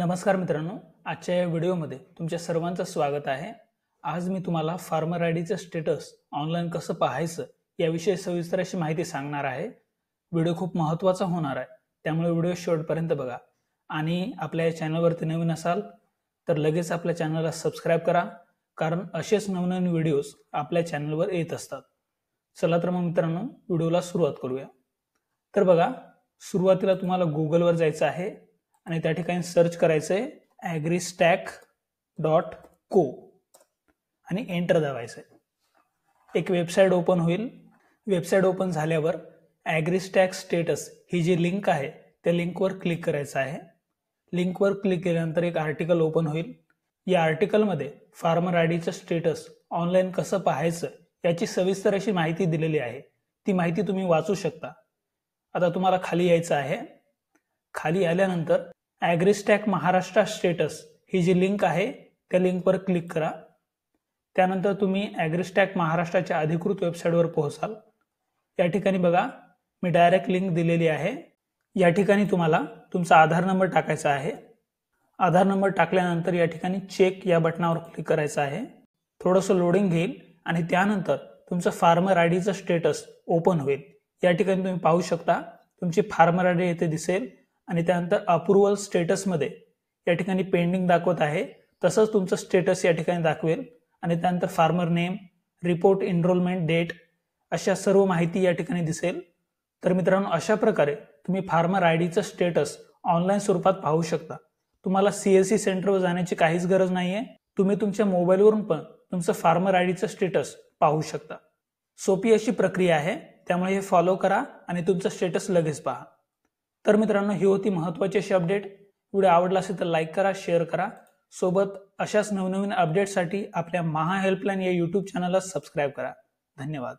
नमस्कार मित्रांनो, आजच्या या व्हिडिओमध्ये तुमच्या सर्वांचं स्वागत आहे। आज मी तुम्हाला फार्मर आयडीचं स्टेटस ऑनलाईन कसं पाहायचं याविषयी सविस्तर अशी माहिती सांगणार आहे। व्हिडिओ खूप महत्त्वाचा होणार आहे, त्यामुळे व्हिडिओ शेवटपर्यंत बघा आणि आपल्या या चॅनलवरती नवीन असाल तर लगेच आपल्या चॅनलला सबस्क्राइब करा, कारण असेच नवनवीन व्हिडिओज आपल्या चॅनलवर येत असतात। चला तर मग मित्रांनो, व्हिडिओला सुरुवात करूया। तर बघा, सुरुवातीला तुम्हाला गुगलवर जायचं आहे आणि त्या ठिकाणी सर्च करायचं आहे agristack.co आणि एंटर दाबायचं आहे। एक वेबसाईट ओपन होईल। वेबसाईट ओपन झाल्यावर ॲग्रीस्टॅक स्टेटस ही जी लिंक आहे त्या लिंकवर क्लिक करायचं आहे। लिंकवर क्लिक केल्यानंतर एक आर्टिकल ओपन होईल। या आर्टिकलमध्ये फार्मर आयडीचं स्टेटस ऑनलाईन कसं पाहायचं याची सविस्तर अशी माहिती दिलेली आहे। ती माहिती तुम्ही वाचू शकता। आता तुम्हाला खाली यायचं आहे। खाली आल्यानंतर ॲग्रीस्टॅक महाराष्ट्र स्टेटस ही जी लिंक आहे त्या लिंकवर क्लिक करा। त्यानंतर तुम्ही ॲग्रीस्टॅक महाराष्ट्राच्या अधिकृत वेबसाईटवर पोहोचाल। या ठिकाणी बघा, मी डायरेक्ट लिंक दिलेली आहे। या ठिकाणी तुम्हाला तुमचा आधार नंबर टाकायचा आहे। आधार नंबर टाकल्यानंतर या ठिकाणी चेक या बटनावर क्लिक करायचं आहे। थोडंसं लोडिंग घेईल आणि त्यानंतर तुमचं फार्मर आयडीचं स्टेटस ओपन होईल। या ठिकाणी तुम्ही पाहू शकता तुमची फार्मर आयडी येथे दिसेल आणि त्यानंतर अप्रूव्हल स्टेटसमध्ये या ठिकाणी पेंडिंग दाखवत आहे, तसंच तुमचं स्टेटस या ठिकाणी दाखवेल आणि त्यानंतर farmer name, report enrolment date अशा सर्व माहिती या ठिकाणी दिसेल। तर मित्रांनो, अशा प्रकारे तुम्ही फार्मर आयडीचं स्टेटस ऑनलाईन स्वरूपात पाहू शकता। तुम्हाला CSC सेंटरवर जाण्याची काहीच गरज नाहीये। तुम्ही तुमच्या मोबाईलवरून पण तुमचं फार्मर आयडीचं स्टेटस पाहू शकता। सोपी अशी प्रक्रिया आहे, त्यामुळे हे फॉलो करा आणि तुमचं स्टेटस लगेच पहा। तर मित्रांनो, ही होती महत्त्वाची अशी अपडेट। व्हिडिओ आवडला असेल तर लाईक करा, शेअर करा। सोबत अशाच नवनवीन अपडेटसाठी आपल्या महा हेल्पलाईन या YouTube चॅनलला सबस्क्राइब करा। धन्यवाद।